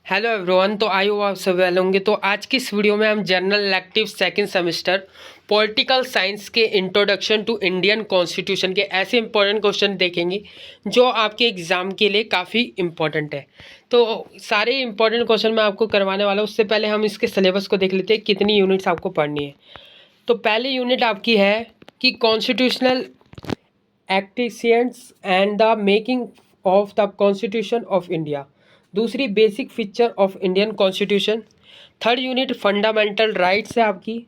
Hello everyone. तो I hope आप सब वेल होंगे। तो आज की इस वीडियो में हम general elective second semester political science के इंट्रोडक्शन टू इंडियन कॉन्स्टिट्यूशन के ऐसे इंपॉर्टेंट क्वेश्चन देखेंगे जो आपके एग्ज़ाम के लिए काफ़ी इंपॉर्टेंट है। तो सारे इंपॉर्टेंट क्वेश्चन मैं आपको करवाने वाला हूँ। उससे पहले हम इसके सिलेबस को देख लेते हैं कितनी यूनिट्स आपको पढ़नी है। तो पहली यूनिट आपकी है कि constitutional antecedents and the making of the constitution of India. दूसरी basic feature of Indian constitution. Third unit fundamental rights है आपकी।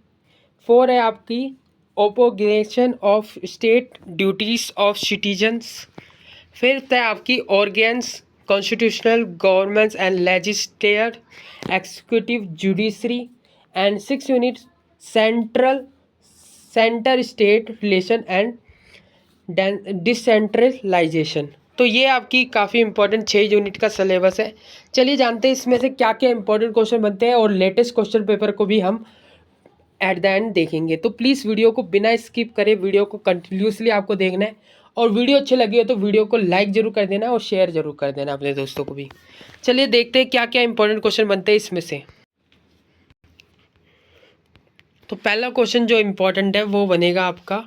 फोर है आपकी obligation of state duties of citizens. Fifth है आपकी organs constitutional governments and legislature executive judiciary. And six unit centre state relation and decentralisation. तो ये आपकी काफ़ी इंपॉर्टेंट 6 यूनिट का सिलेबस है। चलिए जानते हैं इसमें से क्या क्या इंपॉर्टेंट क्वेश्चन बनते हैं और लेटेस्ट क्वेश्चन पेपर को भी हम एट द एंड देखेंगे। तो प्लीज़ वीडियो को बिना स्किप करे वीडियो को कंटिन्यूसली आपको देखना है। और वीडियो अच्छी लगी हो तो वीडियो को लाइक ज़रूर कर देना और शेयर ज़रूर कर देना अपने दोस्तों को भी। चलिए देखते हैं क्या क्या इंपॉर्टेंट क्वेश्चन बनते हैं इसमें से। तो पहला क्वेश्चन जो इम्पोर्टेंट है वो बनेगा आपका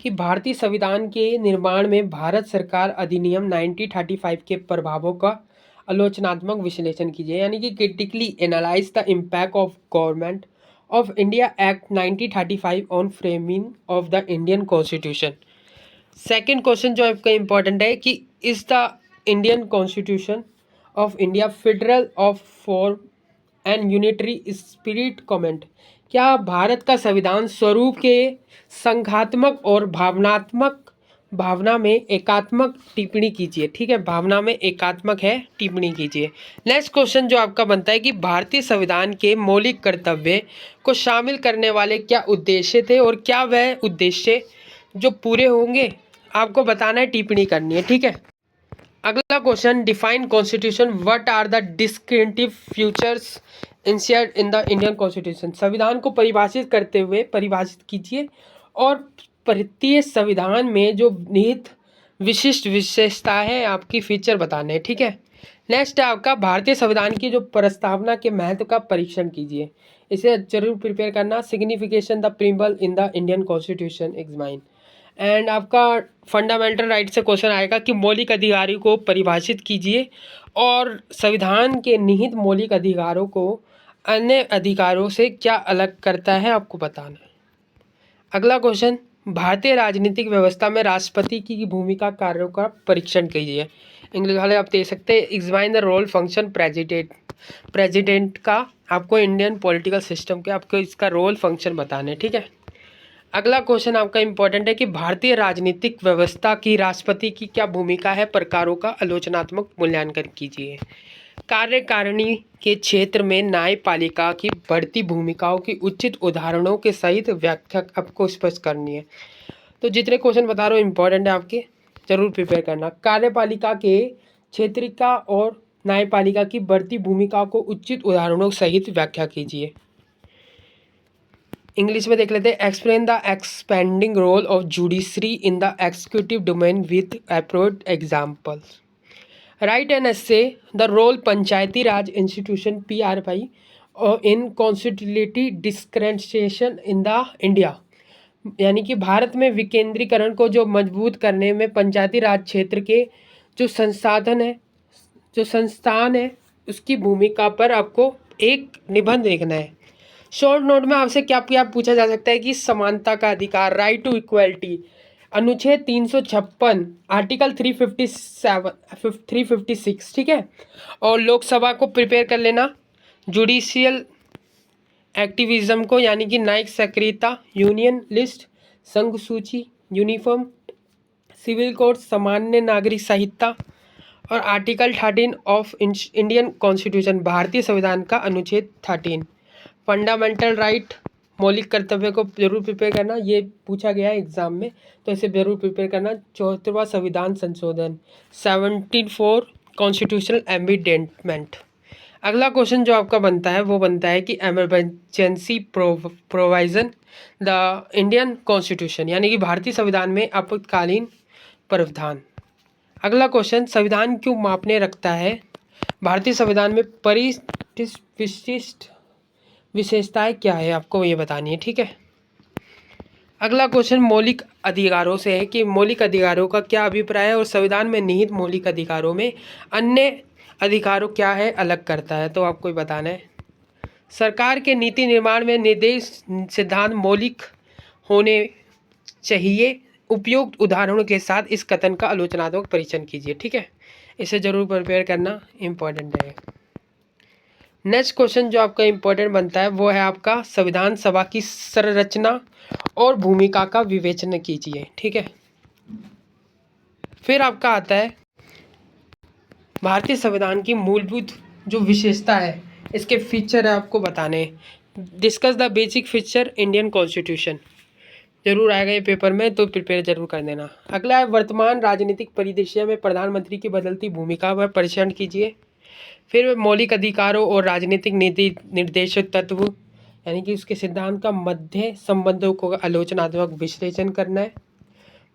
कि भारतीय संविधान के निर्माण में भारत सरकार अधिनियम 1935 के प्रभावों का आलोचनात्मक विश्लेषण कीजिए, यानी कि critically analyse the impact of government of India act 1935 on framing of the Indian constitution. Second question जो आपका इम्पोर्टेंट है कि is the Indian constitution of India federal of form and unitary spirit comment. क्या भारत का संविधान स्वरूप के संघात्मक और भावना में एकात्मक टिप्पणी कीजिए। ठीक है, भावना में एकात्मक है टिप्पणी कीजिए। नेक्स्ट क्वेश्चन जो आपका बनता है कि भारतीय संविधान के मौलिक कर्तव्य को शामिल करने वाले क्या उद्देश्य थे और क्या वह उद्देश्य जो पूरे होंगे आपको बताना है, टिप्पणी करनी है। ठीक है, अगला question define constitution what are the descriptive features insert in the Indian constitution. संविधान को परिभाषित करते हुए परिभाषित कीजिए और प्रत्येक संविधान में जो निहित विशिष्ट विशेषता है आपकी फीचर बताने हैं। ठीक है, नेक्स्ट है आपका भारतीय संविधान की जो प्रस्तावना के महत्व का परीक्षण कीजिए। इसे जरूर प्रिपेयर करना। Signification the preamble in the Indian constitution examine. And आपका फंडामेंटल राइट से क्वेश्चन आएगा कि मौलिक अधिकारों को परिभाषित कीजिए और संविधान के निहित मौलिक अधिकारों को अन्य अधिकारों से क्या अलग करता है आपको बताना है। अगला क्वेश्चन भारतीय राजनीतिक व्यवस्था में राष्ट्रपति की भूमिका कार्यों का परीक्षण कीजिए। इंग्लिश वाले आप दे सकते हैं examine the role function president का। आपको इंडियन पॉलिटिकल सिस्टम के आपको इसका रोल फंक्शन बताने हैं। ठीक है, अगला क्वेश्चन आपका इंपॉर्टेंट है कि भारतीय राजनीतिक व्यवस्था की राष्ट्रपति की क्या भूमिका है, प्रकारों का आलोचनात्मक मूल्यांकन कीजिए। कार्यकारिणी के क्षेत्र में न्यायपालिका की बढ़ती भूमिकाओं की उचित उदाहरणों के सहित व्याख्या आपको स्पष्ट करनी है। तो जितने क्वेश्चन बता रहा हूँ इंपॉर्टेंट है, आपके जरूर प्रिपेयर करना। कार्यपालिका के क्षेत्रिका और न्यायपालिका की बढ़ती भूमिका को उचित उदाहरणों सहित व्याख्या कीजिए। इंग्लिश में देख लेते हैं। Explain the expanding role of judiciary in the executive domain with appropriate examples. Write an essay the role Panchayati Raj institution PRI in constitutive डिस्क्रेंशिएशन इन द इंडिया, यानी कि भारत में विकेंद्रीकरण को जो मजबूत करने में पंचायती राज क्षेत्र के जो संस्थान है उसकी भूमिका पर आपको एक निबंध लिखना है। शॉर्ट नोट में आपसे क्या क्या पूछा जा सकता है कि समानता का अधिकार, राइट टू इक्वलिटी, अनुच्छेद 356, आर्टिकल 356। ठीक है, और लोकसभा को प्रिपेयर कर लेना। जुडिशियल एक्टिविज्म को, यानी कि न्यायिक सक्रियता, यूनियन लिस्ट, संघ सूची, यूनिफॉर्म सिविल कोड, सामान्य नागरिक संहिता और आर्टिकल 13 ऑफ इंडियन कॉन्स्टिट्यूशन, भारतीय संविधान का अनुच्छेद 13। फंडामेंटल राइट, मौलिक कर्तव्य को जरूर प्रिपेयर करना, ये पूछा गया है एग्जाम में तो इसे जरूर प्रिपेयर करना। 74वां संविधान संशोधन 74 कॉन्स्टिट्यूशनल एमेंडमेंट। अगला क्वेश्चन जो आपका बनता है वो बनता है कि emergency provision the Indian constitution, यानी कि भारतीय संविधान में आपातकालीन प्रावधान। अगला क्वेश्चन संविधान क्यों मापने रखता है भारतीय संविधान में विशिष्ट विशेषताएं क्या है, आपको ये बतानी है। ठीक है, अगला क्वेश्चन मौलिक अधिकारों से है कि मौलिक अधिकारों का क्या अभिप्राय है और संविधान में निहित मौलिक अधिकारों में अन्य अधिकारों क्या है अलग करता है, तो आपको ये बताना है। सरकार के नीति निर्माण में निर्देश सिद्धांत मौलिक होने चाहिए। उपयुक्त उदाहरणों के साथ इस कथन का आलोचनात्मक परीक्षण कीजिए। ठीक है, इसे जरूर प्रिपेयर करना इम्पोर्टेंट है। नेक्स्ट क्वेश्चन जो आपका इम्पोर्टेंट बनता है वो है आपका संविधान सभा की संरचना और भूमिका का विवेचन कीजिए। ठीक है, फिर आपका आता है भारतीय संविधान की मूलभूत जो विशेषता है, इसके फीचर है आपको बताने। Discuss the basic feature Indian constitution, जरूर आएगा ये पेपर में, तो प्रिपेयर जरूर कर देना। अगला है वर्तमान राजनीतिक परिदृश्य में प्रधानमंत्री की बदलती भूमिका पर परीक्षण कीजिए। फिर मौलिक अधिकारों और राजनीतिक नीति निर्देशक तत्व यानी कि उसके सिद्धांत का मध्य संबंधों को आलोचनात्मक विश्लेषण करना है।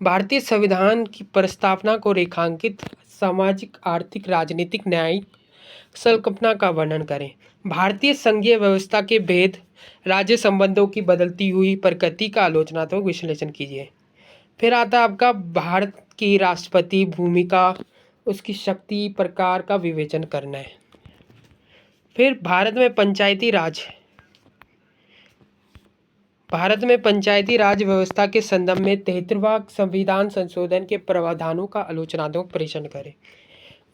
भारतीय संविधान की प्रस्तावना को रेखांकित सामाजिक आर्थिक राजनीतिक न्यायिक संकल्पना का वर्णन करें। भारतीय संघीय व्यवस्था के भेद राज्य संबंधों की बदलती हुई प्रकृति का आलोचनात्मक विश्लेषण कीजिए। फिर आता है आपका भारत की राष्ट्रपति भूमिका, उसकी शक्ति प्रकार का विवेचन करना है। फिर भारत में पंचायती राज व्यवस्था के संदर्भ में 73वां संविधान संशोधन के प्रावधानों का आलोचनात्मक परीक्षण करें।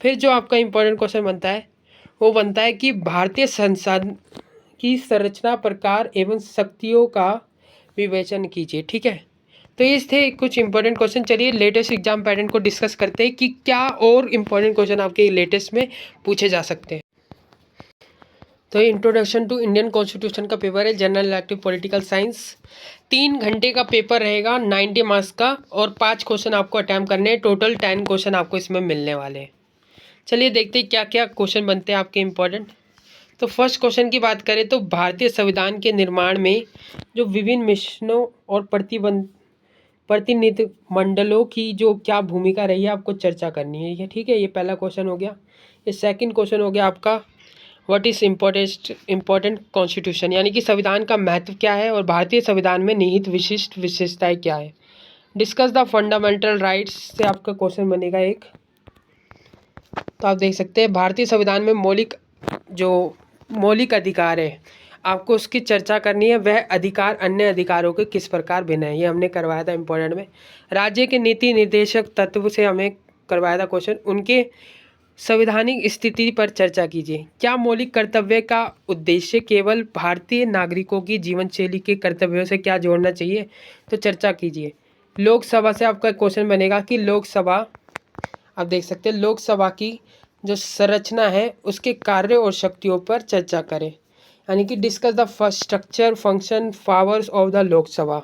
फिर जो आपका इम्पोर्टेंट क्वेश्चन बनता है वो बनता है कि भारतीय संसद की संरचना प्रकार एवं शक्तियों का विवेचन कीजिए। ठीक है, तो ये थे कुछ इंपॉर्टेंट क्वेश्चन। चलिए लेटेस्ट एग्जाम पैटर्न को डिस्कस करते हैं कि क्या और इम्पोर्टेंट क्वेश्चन आपके लेटेस्ट में पूछे जा सकते हैं। तो इंट्रोडक्शन टू इंडियन कॉन्स्टिट्यूशन का पेपर है, जनरल इलेक्टिव पॉलिटिकल साइंस। 3 घंटे का पेपर रहेगा, 90 मार्क्स का, और 5 क्वेश्चन आपको अटैम्प्ट करने हैं। टोटल 10 क्वेश्चन आपको इसमें मिलने वाले हैं। चलिए देखते हैं क्या क्या क्वेश्चन बनते हैं आपके इम्पोर्टेंट। तो फर्स्ट क्वेश्चन की बात करें तो भारतीय संविधान के निर्माण में जो विभिन्न मिशनों और प्रतिनिधि मंडलों की जो क्या भूमिका रही है आपको चर्चा करनी है। ठीक है, ये पहला क्वेश्चन हो गया। ये सेकंड क्वेश्चन हो गया आपका व्हाट इज इम्पोर्टेंट कॉन्स्टिट्यूशन, यानी कि संविधान का महत्व क्या है और भारतीय संविधान में निहित विशिष्ट विशेषताएं क्या है। डिस्कस द फंडामेंटल राइट्स से आपका क्वेश्चन बनेगा एक। तो आप देख सकते हैं भारतीय संविधान में मौलिक अधिकार है, आपको उसकी चर्चा करनी है। वह अधिकार अन्य अधिकारों के किस प्रकार भिन्न है, ये हमने करवाया था इम्पोर्टेंट में। राज्य के नीति निर्देशक तत्व से हमें करवाया था क्वेश्चन, उनके संवैधानिक स्थिति पर चर्चा कीजिए। क्या मौलिक कर्तव्य का उद्देश्य केवल भारतीय नागरिकों की जीवन शैली के कर्तव्यों से क्या जोड़ना चाहिए, तो चर्चा कीजिए। लोकसभा से आपका क्वेश्चन बनेगा कि लोकसभा, आप देख सकते हैं लोकसभा की जो संरचना है उसके कार्य और शक्तियों पर चर्चा करें, यानी कि discuss the structure function powers of the Lok Sabha.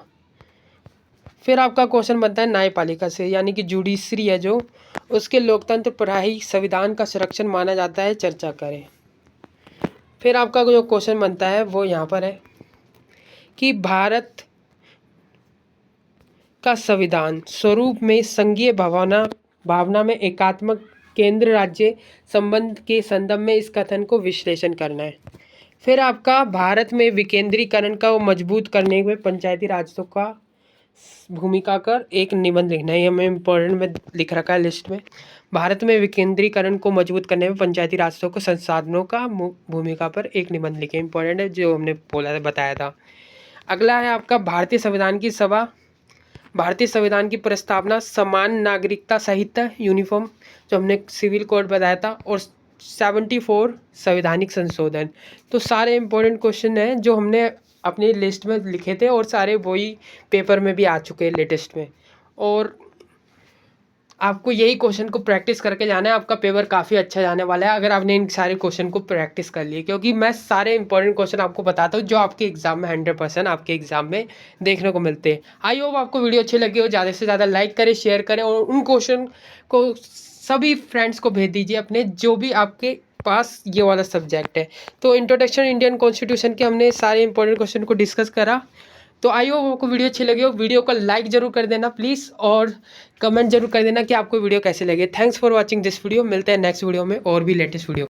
फिर आपका क्वेश्चन बनता है न्यायपालिका से, यानी कि जुडिशरी है जो, उसके लोकतंत्र पढ़ाई संविधान का संरक्षण माना जाता है, चर्चा करें। फिर आपका जो क्वेश्चन बनता है वो यहाँ पर है कि भारत का संविधान स्वरूप में संघीय भावना में एकात्मक केंद्र राज्य संबंध के संदर्भ में इस कथन को विश्लेषण करना है। फिर आपका भारत में विकेंद्रीकरण का मजबूत करने में पंचायती राजों का भूमिका कर एक निबंध लिखना है। ये हमें इम्पोर्टेंट में लिख रखा है लिस्ट में। भारत में विकेंद्रीकरण को मजबूत करने में पंचायती राजों को संसाधनों का भूमिका पर एक निबंध लिखे, इम्पोर्टेंट है, जो हमने बताया था। अगला है आपका भारतीय संविधान की प्रस्तावना समान नागरिकता संहिता यूनिफॉर्म, जो हमने सिविल कोड बताया था, और 74 संवैधानिक संशोधन। तो सारे इम्पोर्टेंट क्वेश्चन हैं जो हमने अपनी लिस्ट में लिखे थे और सारे वही पेपर में भी आ चुके हैं लेटेस्ट में। और आपको यही क्वेश्चन को प्रैक्टिस करके जाना है, आपका पेपर काफ़ी अच्छा जाने वाला है अगर आपने इन सारे क्वेश्चन को प्रैक्टिस कर लिए, क्योंकि मैं सारे इंपॉर्टेंट क्वेश्चन आपको बताता हूँ जो आपके एग्जाम में 100% आपके एग्जाम में देखने को मिलते हैं। आई होप आपको वीडियो अच्छी लगी हो, ज़्यादा से ज़्यादा लाइक करें, शेयर करें और उन क्वेश्चन को सभी फ्रेंड्स को भेज दीजिए अपने, जो भी आपके पास ये वाला सब्जेक्ट है। तो इंट्रोडक्शन इंडियन कॉन्स्टिट्यूशन के हमने सारे इंपॉर्टेंट क्वेश्चन को डिस्कस करा। तो आई होप आपको वीडियो अच्छी लगी हो, वीडियो को लाइक जरूर कर देना प्लीज़, और कमेंट जरूर कर देना कि आपको वीडियो कैसे लगे। Thanks for watching this video. मिलते हैं नेक्स्ट वीडियो में और भी लेटेस्ट वीडियो।